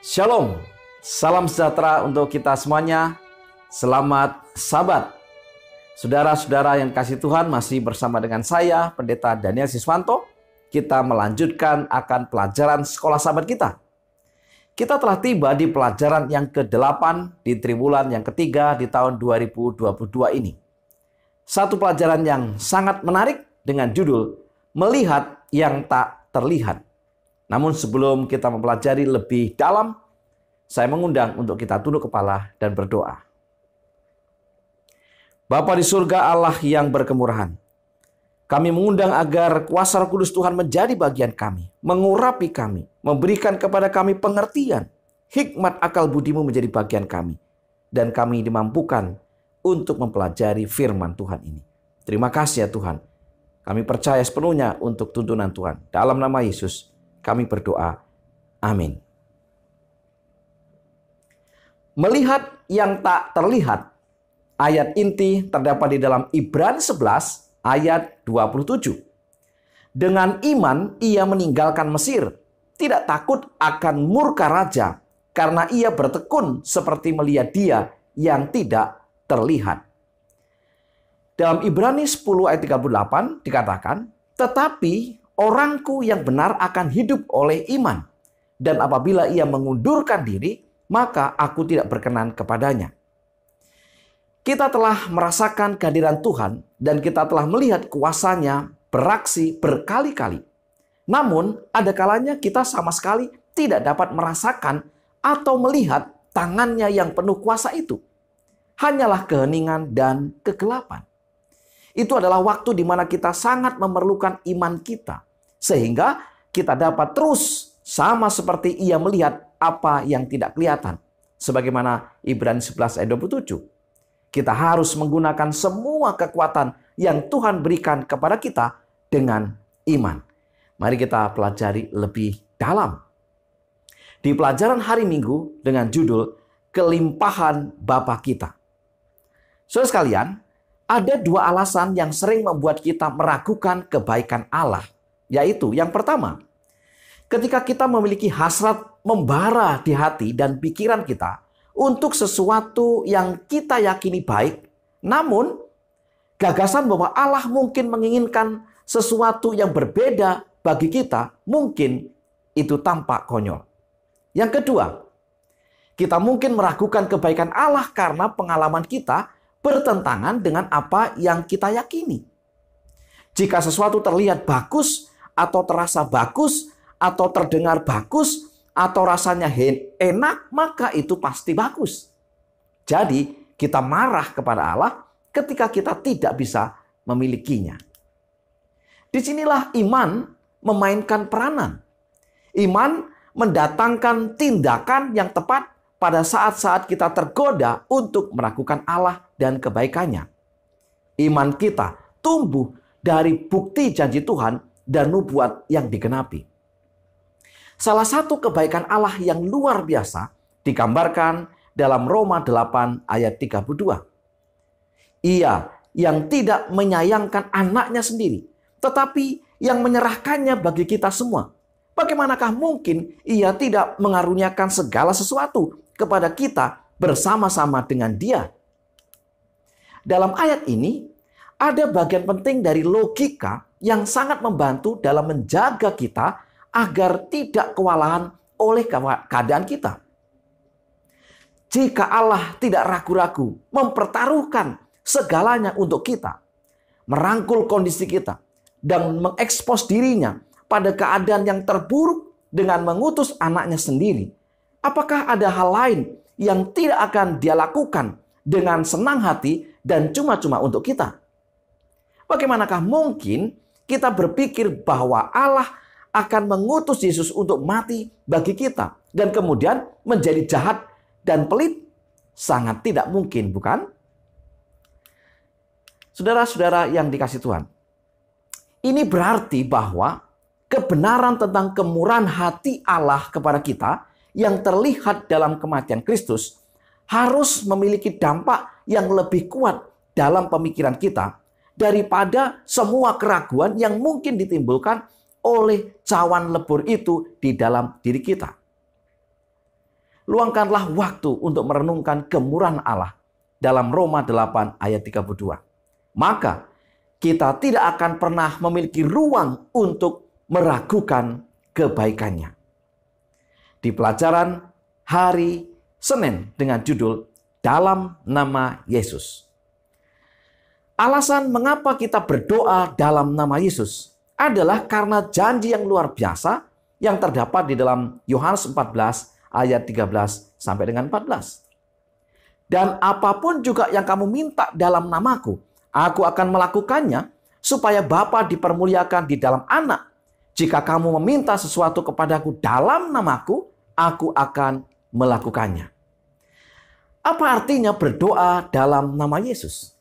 Shalom, salam sejahtera untuk kita semuanya. Selamat Sabat. Saudara-saudara yang kasih Tuhan, masih bersama dengan saya, Pendeta Daniel Siswanto. Kita melanjutkan akan pelajaran sekolah Sabat kita. Kita telah tiba di pelajaran yang ke-8 di triwulan yang ketiga di tahun 2022 ini. Satu pelajaran yang sangat menarik dengan judul Melihat yang Tak Terlihat. Namun sebelum kita mempelajari lebih dalam, saya mengundang untuk kita tunduk kepala dan berdoa. Bapa di surga, Allah yang berkemurahan, kami mengundang agar kuasa Roh Kudus Tuhan menjadi bagian kami, mengurapi kami, memberikan kepada kami pengertian, hikmat akal budimu menjadi bagian kami, dan kami dimampukan untuk mempelajari firman Tuhan ini. Terima kasih ya Tuhan. Kami percaya sepenuhnya untuk tuntunan Tuhan. Dalam nama Yesus kami berdoa. Amin. Melihat yang tak terlihat. Ayat inti terdapat di dalam Ibrani 11 ayat 27. Dengan iman ia meninggalkan Mesir, tidak takut akan murka raja, karena ia bertekun seperti melihat dia yang tidak terlihat. Dalam Ibrani 10 ayat 38 dikatakan, tetapi orangku yang benar akan hidup oleh iman. Dan apabila ia mengundurkan diri, maka aku tidak berkenan kepadanya. Kita telah merasakan kehadiran Tuhan dan kita telah melihat kuasanya beraksi berkali-kali. Namun, ada kalanya kita sama sekali tidak dapat merasakan atau melihat tangannya yang penuh kuasa itu. Hanyalah keheningan dan kegelapan. Itu adalah waktu di mana kita sangat memerlukan iman kita. Sehingga kita dapat terus sama seperti ia melihat apa yang tidak kelihatan. Sebagaimana Ibrani 11 ayat 27. Kita harus menggunakan semua kekuatan yang Tuhan berikan kepada kita dengan iman. Mari kita pelajari lebih dalam. Di pelajaran hari Minggu dengan judul Kelimpahan Bapa Kita. Saudara sekalian, ada dua alasan yang sering membuat kita meragukan kebaikan Allah. Yaitu yang pertama, ketika kita memiliki hasrat membara di hati dan pikiran kita untuk sesuatu yang kita yakini baik, namun gagasan bahwa Allah mungkin menginginkan sesuatu yang berbeda bagi kita, mungkin itu tampak konyol. Yang kedua, kita mungkin meragukan kebaikan Allah karena pengalaman kita bertentangan dengan apa yang kita yakini. Jika sesuatu terlihat bagus, atau terasa bagus, atau terdengar bagus, atau rasanya enak, maka itu pasti bagus. Jadi, kita marah kepada Allah ketika kita tidak bisa memilikinya. Disinilah iman memainkan peranan. Iman mendatangkan tindakan yang tepat pada saat-saat kita tergoda untuk meragukan Allah dan kebaikannya. Iman kita tumbuh dari bukti janji Tuhan dan nubuat yang digenapi. Salah satu kebaikan Allah yang luar biasa digambarkan dalam Roma 8 ayat 32. Ia yang tidak menyayangkan anaknya sendiri, tetapi yang menyerahkannya bagi kita semua. Bagaimanakah mungkin ia tidak mengaruniakan segala sesuatu kepada kita bersama-sama dengan dia? Dalam ayat ini, ada bagian penting dari logika yang sangat membantu dalam menjaga kita agar tidak kewalahan oleh keadaan kita. Jika Allah tidak ragu-ragu mempertaruhkan segalanya untuk kita, merangkul kondisi kita, dan mengekspos dirinya pada keadaan yang terburuk dengan mengutus anaknya sendiri, apakah ada hal lain yang tidak akan dia lakukan dengan senang hati dan cuma-cuma untuk kita? Bagaimanakah mungkin kita berpikir bahwa Allah akan mengutus Yesus untuk mati bagi kita dan kemudian menjadi jahat dan pelit? Sangat tidak mungkin, bukan? Saudara-saudara yang dikasihi Tuhan, ini berarti bahwa kebenaran tentang kemurahan hati Allah kepada kita yang terlihat dalam kematian Kristus harus memiliki dampak yang lebih kuat dalam pemikiran kita daripada semua keraguan yang mungkin ditimbulkan oleh cawan lebur itu di dalam diri kita. luangkanlah waktu untuk merenungkan kemurahan Allah dalam Roma 8 ayat 32. Maka kita tidak akan pernah memiliki ruang untuk meragukan kebaikannya. Di pelajaran hari Senin dengan judul Dalam Nama Yesus. Alasan mengapa kita berdoa dalam nama Yesus adalah karena janji yang luar biasa yang terdapat di dalam Yohanes 14 ayat 13 sampai dengan 14. Dan apapun juga yang kamu minta dalam namaku, aku akan melakukannya supaya Bapa dipermuliakan di dalam Anak. Jika kamu meminta sesuatu kepadaku dalam namaku, aku akan melakukannya. Apa artinya berdoa dalam nama Yesus?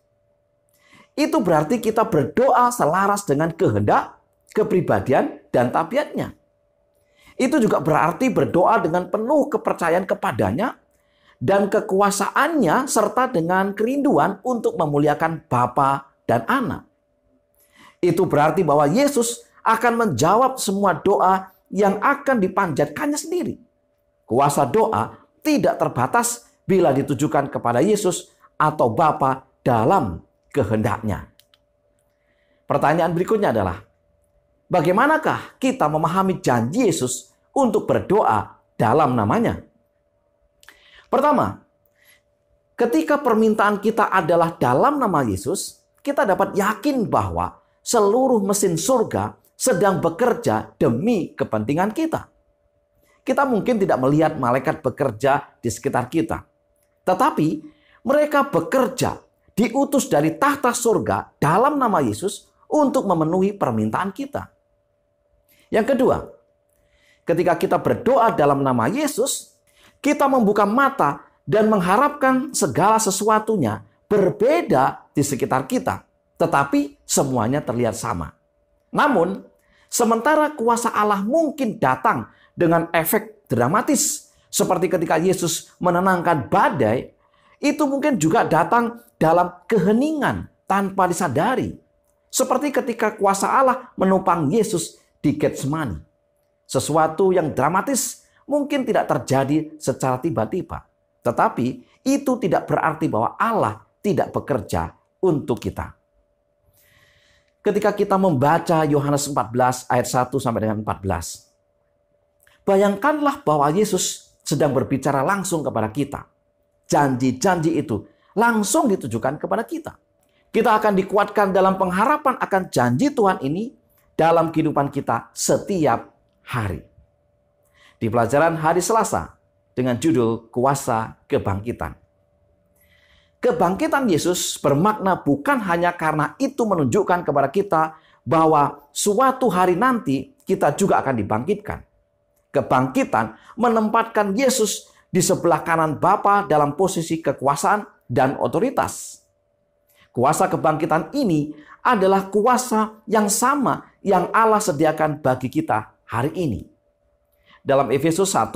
Itu berarti kita berdoa selaras dengan kehendak, kepribadian, dan tabiatnya. Itu juga berarti berdoa dengan penuh kepercayaan kepadanya dan kekuasaannya serta dengan kerinduan untuk memuliakan Bapa dan Anak. Itu berarti bahwa Yesus akan menjawab semua doa yang akan dipanjatkannya sendiri. Kuasa doa tidak terbatas bila ditujukan kepada Yesus atau Bapa dalam kehendaknya. Pertanyaan berikutnya adalah, bagaimanakah kita memahami janji Yesus untuk berdoa dalam namanya? Pertama, ketika permintaan kita adalah dalam nama Yesus, kita dapat yakin bahwa seluruh mesin surga sedang bekerja demi kepentingan kita. Kita mungkin tidak melihat malaikat bekerja di sekitar kita, tetapi mereka bekerja diutus dari tahta surga dalam nama Yesus untuk memenuhi permintaan kita. Yang kedua, ketika kita berdoa dalam nama Yesus, kita membuka mata dan mengharapkan segala sesuatunya berbeda di sekitar kita, tetapi semuanya terlihat sama. Namun, sementara kuasa Allah mungkin datang dengan efek dramatis, seperti ketika Yesus menenangkan badai, itu mungkin juga datang dalam keheningan tanpa disadari. Seperti ketika kuasa Allah menopang Yesus di Getsemani. Sesuatu yang dramatis mungkin tidak terjadi secara tiba-tiba. Tetapi itu tidak berarti bahwa Allah tidak bekerja untuk kita. Ketika kita membaca Yohanes 14 ayat 1 sampai dengan 14. Bayangkanlah bahwa Yesus sedang berbicara langsung kepada kita. Janji-janji itu langsung ditujukan kepada kita. Kita akan dikuatkan dalam pengharapan akan janji Tuhan ini dalam kehidupan kita setiap hari. Di pelajaran hari Selasa dengan judul Kuasa Kebangkitan. Kebangkitan Yesus bermakna bukan hanya karena itu menunjukkan kepada kita bahwa suatu hari nanti kita juga akan dibangkitkan. Kebangkitan menempatkan Yesus di sebelah kanan Bapa dalam posisi kekuasaan dan otoritas. Kuasa kebangkitan ini adalah kuasa yang sama yang Allah sediakan bagi kita hari ini. Dalam Efesus 1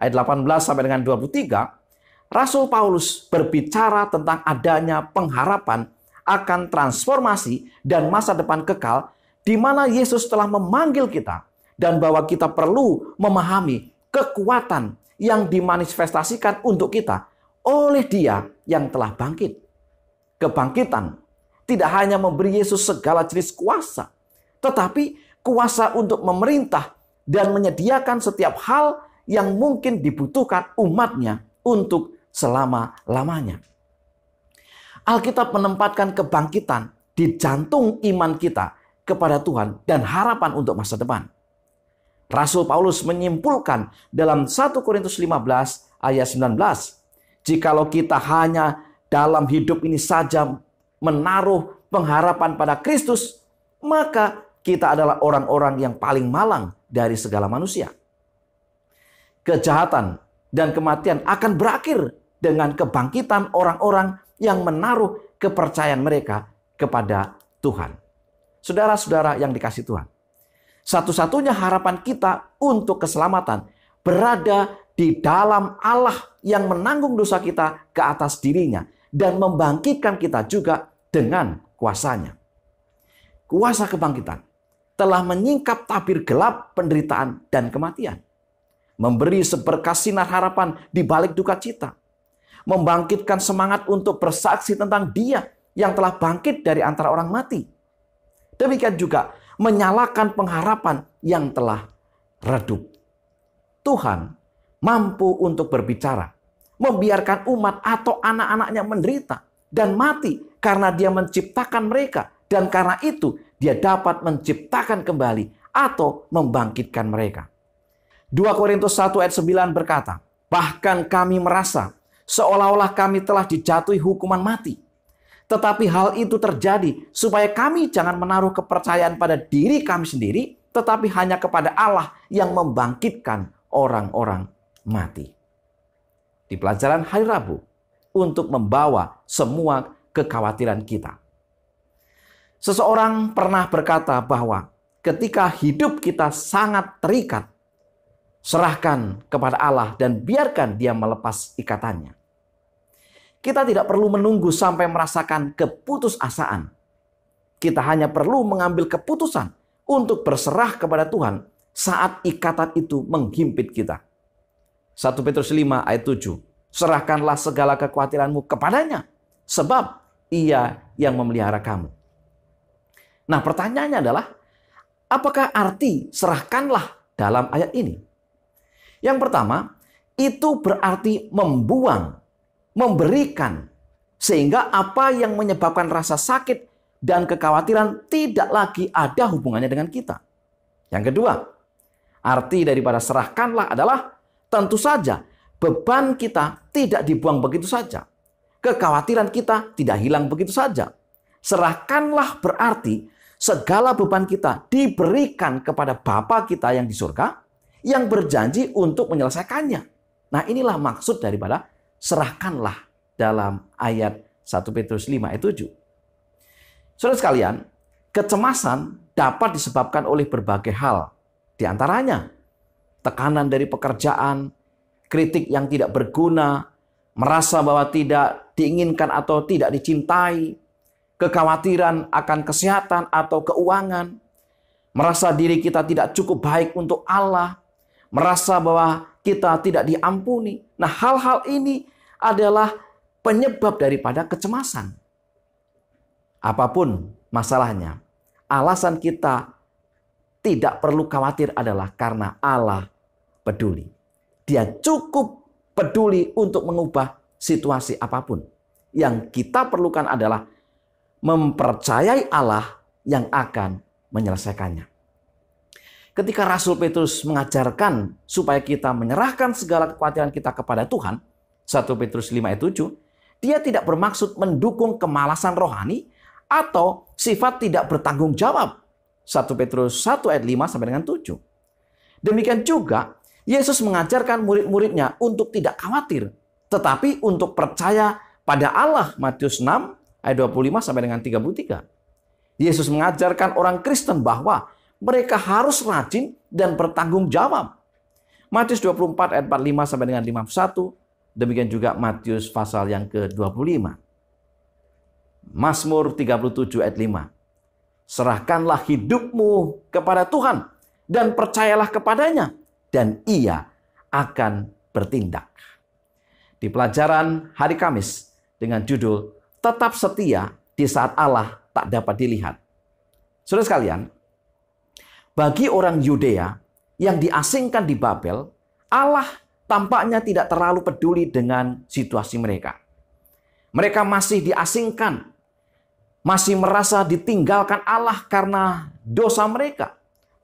ayat 18 sampai dengan 23, Rasul Paulus berbicara tentang adanya pengharapan akan transformasi dan masa depan kekal di mana Yesus telah memanggil kita dan bahwa kita perlu memahami kekuatan yang dimanifestasikan untuk kita oleh Dia yang telah bangkit. Kebangkitan tidak hanya memberi Yesus segala jenis kuasa, tetapi kuasa untuk memerintah dan menyediakan setiap hal yang mungkin dibutuhkan umatnya untuk selama-lamanya. Alkitab menempatkan kebangkitan di jantung iman kita kepada Tuhan dan harapan untuk masa depan. Rasul Paulus menyimpulkan dalam 1 Korintus 15 ayat 19, jikalau kita hanya dalam hidup ini saja menaruh pengharapan pada Kristus, maka kita adalah orang-orang yang paling malang dari segala manusia. Kejahatan dan kematian akan berakhir dengan kebangkitan orang-orang yang menaruh kepercayaan mereka kepada Tuhan. Saudara-saudara yang dikasihi Tuhan, satu-satunya harapan kita untuk keselamatan berada di dalam Allah yang menanggung dosa kita ke atas dirinya dan membangkitkan kita juga dengan kuasanya. Kuasa kebangkitan telah menyingkap tabir gelap penderitaan dan kematian. memberi seberkas sinar harapan di balik duka cita, membangkitkan semangat untuk bersaksi tentang Dia yang telah bangkit dari antara orang mati. Demikian juga menyalakan pengharapan yang telah redup. Tuhan mampu untuk berbicara, membiarkan umat atau anak-anaknya menderita dan mati karena Dia menciptakan mereka, dan karena itu Dia dapat menciptakan kembali atau membangkitkan mereka. 2 Korintus 1 ayat 9 berkata, bahkan kami merasa seolah-olah kami telah dijatuhi hukuman mati. Tetapi hal itu terjadi supaya kami jangan menaruh kepercayaan pada diri kami sendiri, tetapi hanya kepada Allah yang membangkitkan orang-orang mati. Di pelajaran hari Rabu, untuk membawa semua kekhawatiran kita. Seseorang pernah berkata bahwa ketika hidup kita sangat terikat, serahkan kepada Allah dan biarkan Dia melepas ikatannya. Kita tidak perlu menunggu sampai merasakan keputusasaan. Kita hanya perlu mengambil keputusan untuk berserah kepada Tuhan saat ikatan itu menghimpit kita. 1 Petrus 5 ayat 7. Serahkanlah segala kekhawatiranmu kepadanya, sebab Ia yang memelihara kamu. Nah, pertanyaannya adalah, apakah arti serahkanlah dalam ayat ini? Yang pertama, itu berarti membuang, memberikan, sehingga apa yang menyebabkan rasa sakit dan kekhawatiran tidak lagi ada hubungannya dengan kita. Yang kedua, arti daripada serahkanlah adalah tentu saja beban kita tidak dibuang begitu saja. Kekhawatiran kita tidak hilang begitu saja. Serahkanlah berarti segala beban kita diberikan kepada Bapa kita yang di surga, yang berjanji untuk menyelesaikannya. Nah, inilah maksud daripada serahkanlah dalam ayat 1 Petrus 5 ayat 7. Saudara sekalian, kecemasan dapat disebabkan oleh berbagai hal. Di antaranya, tekanan dari pekerjaan, kritik yang tidak berguna, merasa bahwa tidak diinginkan atau tidak dicintai, kekhawatiran akan kesehatan atau keuangan, merasa diri kita tidak cukup baik untuk Allah, merasa bahwa kita tidak diampuni. Nah, hal-hal ini adalah penyebab daripada kecemasan. Apapun masalahnya, alasan kita tidak perlu khawatir adalah karena Allah peduli. Dia cukup peduli untuk mengubah situasi apapun. Yang kita perlukan adalah mempercayai Allah yang akan menyelesaikannya. Ketika Rasul Petrus mengajarkan supaya kita menyerahkan segala kekhawatiran kita kepada Tuhan, 1 Petrus 5 ayat 7, dia tidak bermaksud mendukung kemalasan rohani atau sifat tidak bertanggung jawab. 1 Petrus 1 ayat 5 sampai dengan 7. Demikian juga Yesus mengajarkan murid-muridnya untuk tidak khawatir, tetapi untuk percaya pada Allah. Matius 6 ayat 25 sampai dengan 33. Yesus mengajarkan orang Kristen bahwa mereka harus rajin dan bertanggung jawab. Matius 24 ayat 45 sampai dengan 51. Demikian juga Matius pasal yang ke-25. Mazmur 37 ayat 5. Serahkanlah hidupmu kepada Tuhan dan percayalah kepadanya, dan Ia akan bertindak. Di pelajaran hari Kamis dengan judul Tetap Setia di Saat Allah Tak Dapat Dilihat. Saudara sekalian, bagi orang Yudea yang diasingkan di Babel, Allah tampaknya tidak terlalu peduli dengan situasi mereka. Mereka masih diasingkan, masih merasa ditinggalkan Allah karena dosa mereka.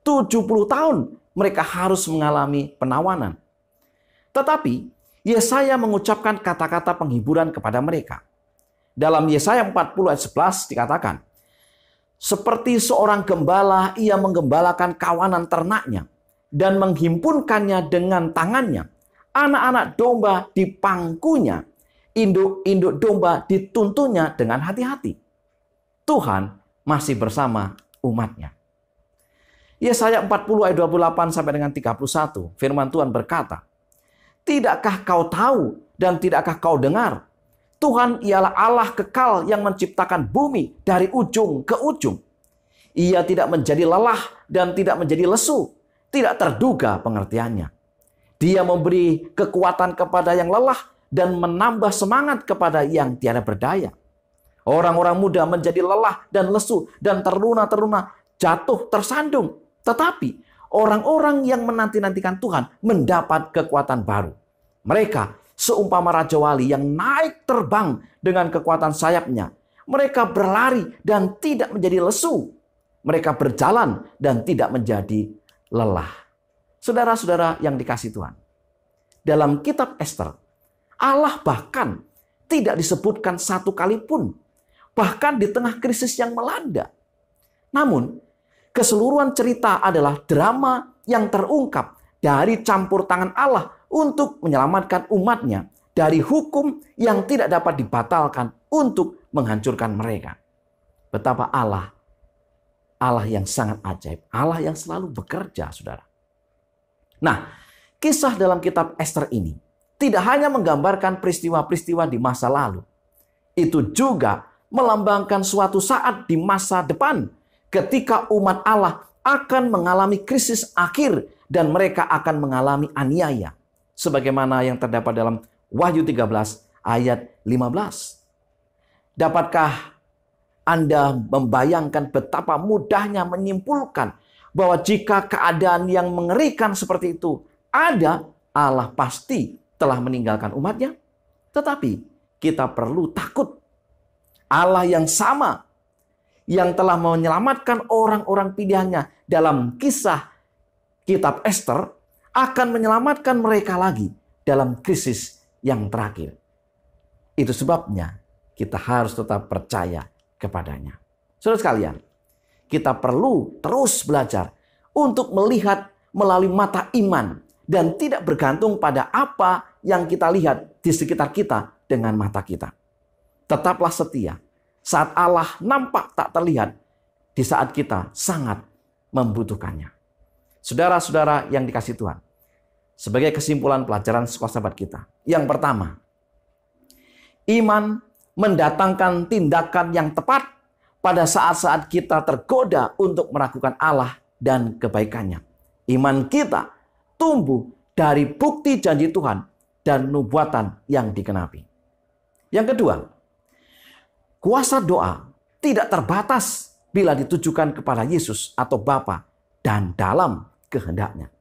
70 tahun mereka harus mengalami penawanan. Tetapi Yesaya mengucapkan kata-kata penghiburan kepada mereka. Dalam Yesaya 40 ayat 11 dikatakan, seperti seorang gembala, ia menggembalakan kawanan ternaknya dan menghimpunkannya dengan tangannya. Anak-anak domba di pangkunya, induk-induk domba dituntunnya dengan hati-hati. Tuhan masih bersama umatnya. Yesaya 40 ayat 28 sampai dengan 31, firman Tuhan berkata, tidakkah kau tahu dan tidakkah kau dengar? Tuhan ialah Allah kekal yang menciptakan bumi dari ujung ke ujung. Ia tidak menjadi lelah dan tidak menjadi lesu, tidak terduga pengertiannya. Dia memberi kekuatan kepada yang lelah dan menambah semangat kepada yang tiada berdaya. Orang-orang muda menjadi lelah dan lesu dan terluna-terluna, jatuh tersandung. Tetapi orang-orang yang menanti-nantikan Tuhan mendapat kekuatan baru. Mereka seumpama Raja Wali yang naik terbang dengan kekuatan sayapnya. Mereka berlari dan tidak menjadi lesu. Mereka berjalan dan tidak menjadi lelah. Saudara-saudara yang dikasihi Tuhan, dalam kitab Ester, Allah bahkan tidak disebutkan satu kali pun, bahkan di tengah krisis yang melanda. Namun, keseluruhan cerita adalah drama yang terungkap dari campur tangan Allah untuk menyelamatkan umatnya dari hukum yang tidak dapat dibatalkan untuk menghancurkan mereka. Betapa Allah yang sangat ajaib, Allah yang selalu bekerja, saudara. Nah, kisah dalam kitab Ester ini tidak hanya menggambarkan peristiwa-peristiwa di masa lalu. Itu juga melambangkan suatu saat di masa depan ketika umat Allah akan mengalami krisis akhir dan mereka akan mengalami aniaya. Sebagaimana yang terdapat dalam Wahyu 13 ayat 15. Dapatkah Anda membayangkan betapa mudahnya menyimpulkan bahwa jika keadaan yang mengerikan seperti itu ada, Allah pasti telah meninggalkan umatnya? Tetapi kita perlu takut. Allah yang sama yang telah menyelamatkan orang-orang pilihannya dalam kisah kitab Ester akan menyelamatkan mereka lagi dalam krisis yang terakhir. Itu sebabnya kita harus tetap percaya kepadanya. Saudara sekalian, kita perlu terus belajar untuk melihat melalui mata iman dan tidak bergantung pada apa yang kita lihat di sekitar kita dengan mata kita. Tetaplah setia saat Allah nampak tak terlihat di saat kita sangat membutuhkannya. Saudara-saudara yang dikasihi Tuhan, sebagai kesimpulan pelajaran sekolah sahabat kita. Yang pertama, iman mendatangkan tindakan yang tepat pada saat-saat kita tergoda untuk meragukan Allah dan kebaikannya. Iman kita tumbuh dari bukti janji Tuhan dan nubuatan yang digenapi. Yang kedua, kuasa doa tidak terbatas bila ditujukan kepada Yesus atau Bapa dan dalam kehendaknya.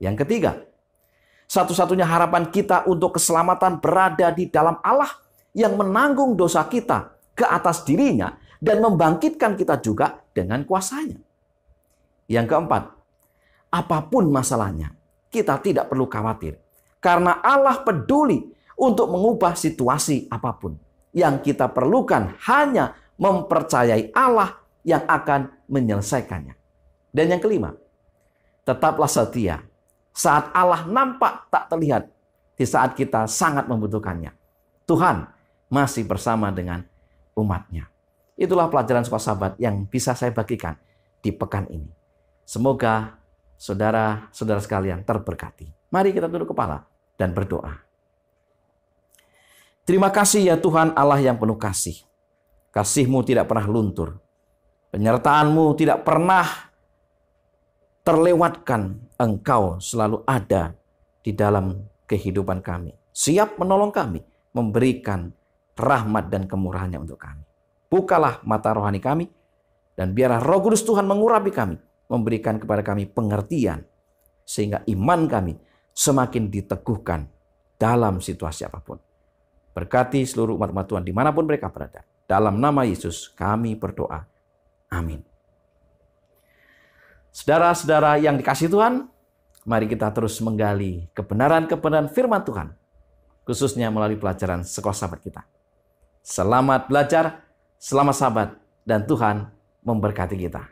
Yang ketiga, satu-satunya harapan kita untuk keselamatan berada di dalam Allah yang menanggung dosa kita ke atas dirinya dan membangkitkan kita juga dengan kuasanya. Yang keempat, apapun masalahnya, kita tidak perlu khawatir. Karena Allah peduli untuk mengubah situasi apapun. Yang kita perlukan hanya mempercayai Allah yang akan menyelesaikannya. Dan yang kelima, tetaplah setia saat Allah nampak tak terlihat di saat kita sangat membutuhkannya. Tuhan masih bersama dengan umatnya. Itulah pelajaran sekolah sahabat yang bisa saya bagikan di pekan ini. Semoga saudara-saudara sekalian terberkati. Mari kita tunduk kepala dan berdoa. Terima kasih ya Tuhan Allah yang penuh kasih. Kasih-Mu tidak pernah luntur. Penyertaan-Mu tidak pernah terlewatkan. Engkau selalu ada di dalam kehidupan kami. Siap menolong kami, memberikan rahmat dan kemurahan-Nya untuk kami. Bukalah mata rohani kami, dan biarlah Roh Kudus Tuhan mengurapi kami, memberikan kepada kami pengertian, sehingga iman kami semakin diteguhkan dalam situasi apapun. Berkati seluruh umat-umat Tuhan dimanapun mereka berada. Dalam nama Yesus kami berdoa. Amin. Saudara-saudara yang dikasihi Tuhan, mari kita terus menggali kebenaran-kebenaran firman Tuhan, khususnya melalui pelajaran sekolah sahabat kita. Selamat belajar, selamat sahabat, dan Tuhan memberkati kita.